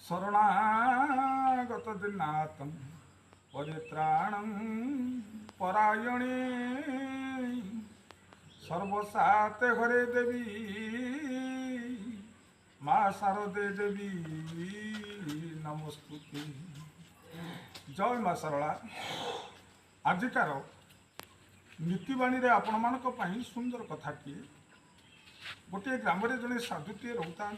शरणागत दिनातं परित्राणं परायणे सर्वसाते घरे देवी माँ शारदे देवी नमस्तुते। जय माँ सरला। आजिकार नीतिवाणी रे आपण मानक पई सुंदर कथाटी। गोटे ग्राम रे जने साधुटीए रहता।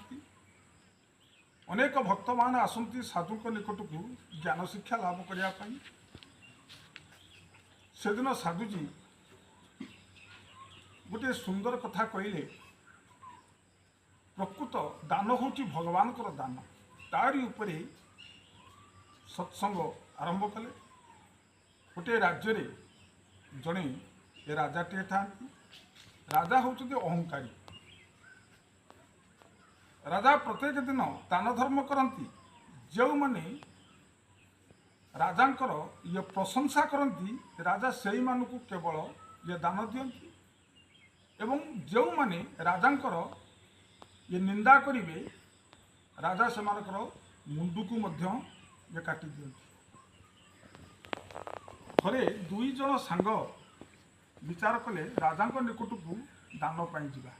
अनेक भक्त मान आसती साधु निकट को ज्ञान शिक्षा लाभ करने। से दिन साधुजी गोटे सुंदर कथा कहले। प्रकृत दान हूँ भगवान दान। तारी उपरे सत्संग आरंभ कले। गोटे राज्य रे जड़े राजाटे था। राजा हूँ अहंकारी। राजा प्रत्येक दिन दान धर्म करती। जो माने राजांकर ये प्रशंसा करती राजा से मानू केवल ये दान दियंती। एवं जो माने राजांकर ये निंदा करिवे राजा से मुंडू को मध्य ये काटी दियंती। थरे दुई जन सांग विचार कले राजा निकट को दान पाई जिबा।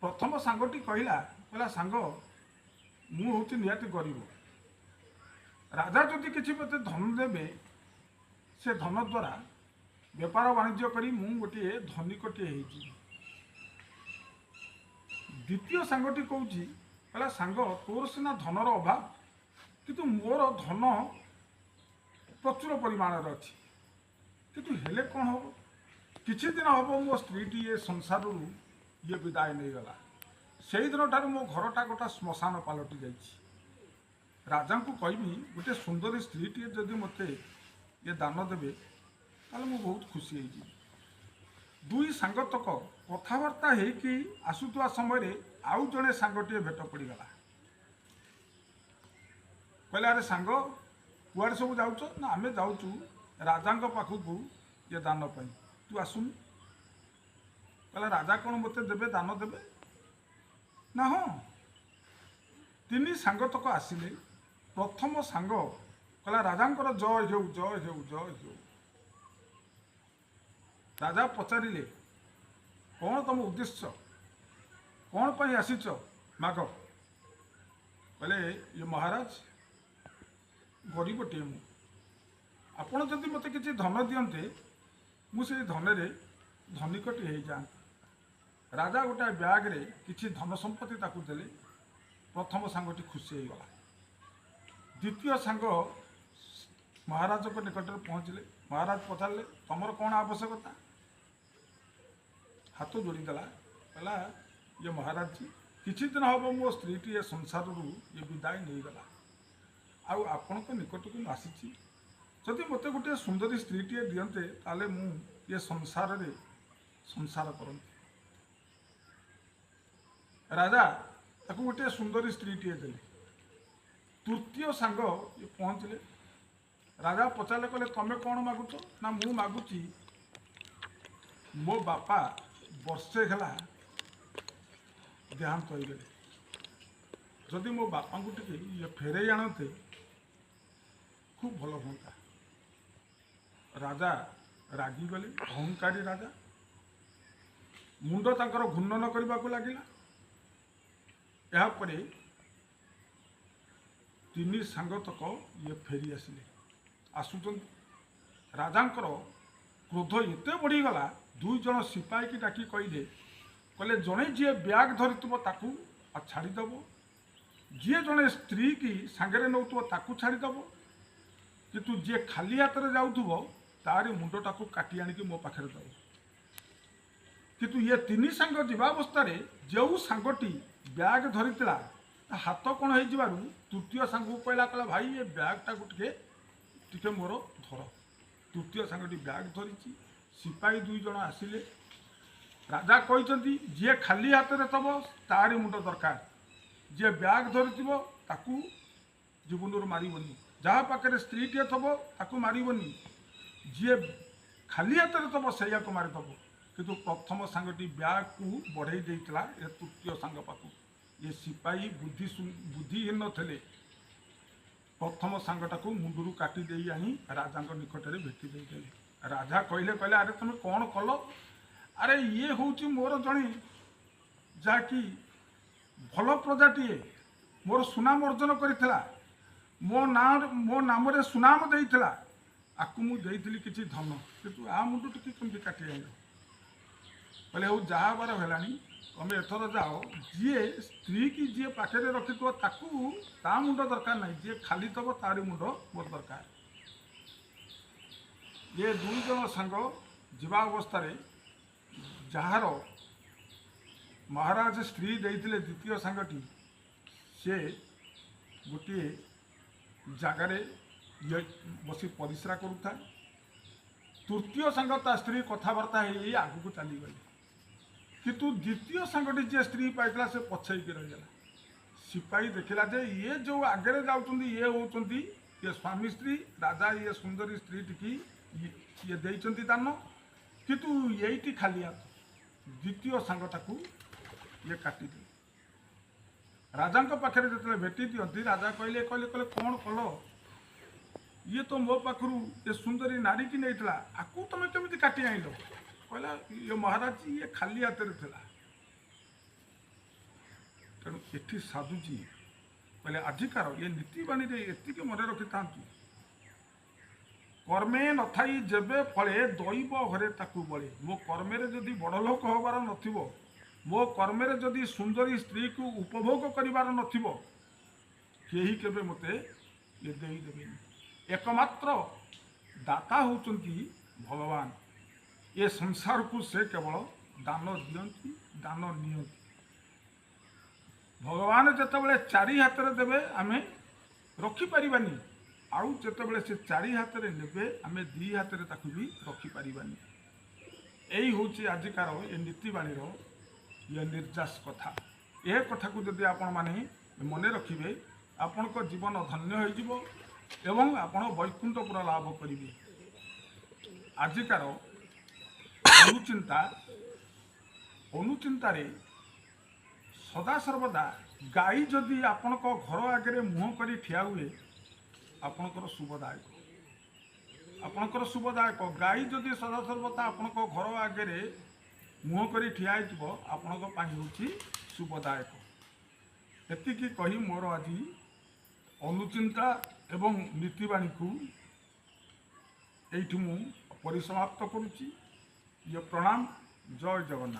प्रथम सांगटी कहला सांग मु हूँ निहाती गरीब। राजा जदि किसी मत धन देवे से धन द्वारा व्यापार वाणिज्य करी मु गोटे धनिकटे हो। द्वितीय सांगटी कहला सांग तोर सिना धनर अभाव किंतु मोर धन प्रचुर परिमाण अच्छी किंतु हेले कौन हम किछि दिन हम मो स्त्रीटी ये संसार ये विदाय नहीं गला। से दिन ठार मो घरटा गोटा श्मशान पलटि जाइछि। राजा को कहबी गोटे सुंदर स्त्रीटी जदि मते ये दान देवे ताले मु बहुत खुशी होइछि। दुई सांगतक कथबार्ता होकि आसुवा समय आउ जड़े सांगटे भेट पड़गला। कहले अरे सांग कुआड़े सब जाऊच ना आमे जाऊचु राजा पाखक ये दान पाई तू आसुनु। कहला राजा कौन मत देवे दान देवे ना। हाँ तीन सांगतक आसिले। प्रथम सांग कहला राजांकर जय हो जय हो जय हो। राजा पचारे कौन तुम उद्देश्य कौन पाई आसीच माग। कहले ये महाराज गरीबटे मु आपण जदि मत किसी धन दियंते मुझे धन धनिकटे हो जाती। राजा गोटे ब्याग रे किसी धन संपत्ति ताकू देले। प्रथम सांगटी खुशी हो गला। द्वितीय सांग महाराज को निकट पहुँचले। महाराज पचारे तुमर कौन आवश्यकता। हाथ जोड़ीदेला कहला ये महाराज जी किछि दिन हम मो स्त्रीटी ये संसार ये विदाय नहीं गला। आउ आपण निकट को आसी जदि मत गोटे सुंदर स्त्रीटी दियंते ताले मु ये संसार रे संसार करती। राजा ताकू गोटे सुंदर स्त्रीटी देले। तृतीय सांग ये पहुँचले। राजा पचारे कहले तमें कौन मागुच ना मु मागुची मो बापा वर्षे है देहांत हो गले। जदि मो बापा को टे ये फेरे आणते खूब भल हाँ। राजा रागिगले। अहंकारी राजा मुंड तांकर घूर्णन करने को लगिला। यापर तीन सांगतक ये फेरी आसिले। आसुचंती राजांकर क्रोध एते बढ़ीगला। दुई जन सिपाही की डाकी कहले कहले जड़े जी ब्याग धरी ताकू छाड़ीदेव जी जड़े स्त्री की सांगरे नौ ताकू छाड़ीदेव किंतु जी खाली हाथ में जाऊव तारी मुंडटा को काटी आणिक मो पाखे दब। किंतु ये तीन सांग जीवावस्था जो सांगटी ब्याग धरी हाथ कौन हो तृतीय सांग को कहला कहला भाई ये ब्यागटा को टे मोर धर। तृतीय सांगटी ब्याग धरी। सिपाही दुई जन आसिले। राजा कहते जी खाली हाथ में थब तारी मुंड दरकार जी ब्याग धरी ताकू जीवन मारबनी जहाँ पाखे स्त्रीटे थब ताकू मारबनी जी खाली हाथ में थब से मारिदेव। किंतु प्रथम सांगटी ब्याग को बढ़ई देता तृतीय सांग पाखु ये सिपाही बुद्धिहीन थे। प्रथम सांगटाକୁ मुंडरू काटी दे आनी राजा निकट में भेटी देते। राजा कहले कहले अरे तुम कौन कल? अरे ये हूँ मोर जड़े जहाँकि भल प्रजाटीए मोर सुनाम अर्जन करथिला, मो नाम रे सुनाम देइथिला, आकु मु देइथिली किछि धन, किंतु आ मुंडू टिके केमति काटी आइलो? कहले हूँ जहाँ बार हेलानी तुम एथर जाओ, जी स्त्री की जी पाखे रखिथो ताकू ता मुंड दरकार नहीं, जी खाली थब तारी मुंड मोर दरकार। ये दुई जन सांग जीवा अवस्था जार महाराज स्त्री देइथिले द्वितीय सांगटी से गोटे जगार बसी परिश्रा करूता। तृतीय सांग ता स्त्री कथबार्ता आग को चलीगले, किंतु द्वितीय सांगटी जे स्त्री पाइला से पछाई रहीगला। सिपाही देखला जे ये जो आगे जाऊँगी ये होती ये स्वामी स्त्री, राजा ये सुंदरी स्त्री टी ये देइचंती दान, किंतु यही खाली हाथ। द्वितीय सांगटा को ये काटिदे। राजा पाखे जो भेटी दिखती राजा कहले कहले कहले कौन कल? ये तो मो पाखु ये सुंदरी नारी की नहीं था, आकू तुम केमी काटी आइल? कहला ये महाराज ये खाली हाथ में था। तेणु ये साधुजी कहले अधिकार ये नीतिवाणी एति मन रखी था, कर्मे नथाई जेबे फले दैव घरे ताकू बळे। मो कर्मे जदि बड़ लोक हबार नथिबो, मो कर्मे जदि सुंदरी स्त्री को उपभोग करिवार नथिबो, केही केबे मते ये देई देबेनी। एकमात्र दाता होचंती भगवान। ये संसार को से केवल दान दियंती, दान नियंती। भगवान जेतेबेले चारि हाथ रे देबे आमे रखी परिबानी, आउ जेतेबेले से चारि हाथ रे नेबे आमे दी हाथ रे ताकू भी रखी परिबानी। एही होची आजिकार ये नीतिवाणीर ये निर्जास कथा। ए कथा को जदि आपण माने मने रखिबे, आपण को जीवन धन्य हो जिवो एवं आपण वैकुंठपुर लाभ करिवे। आजिकार अनुचिंता सदा सर्वदा गाई जदि आपण को घर आगे मुह कर ठिया हुए, आपणकर शुभदायक, आपणकर शुभदायक। गाई जदि सदा सर्वदा आपण को घर आगे मुह कर ठिया होची शुभदायक। एतिकी कही मोर आज अनुचिंता एवं नीतिवाणी को एठी मु परिसमाप्त करुची। ये प्रणाम। जय जगन्नाथ।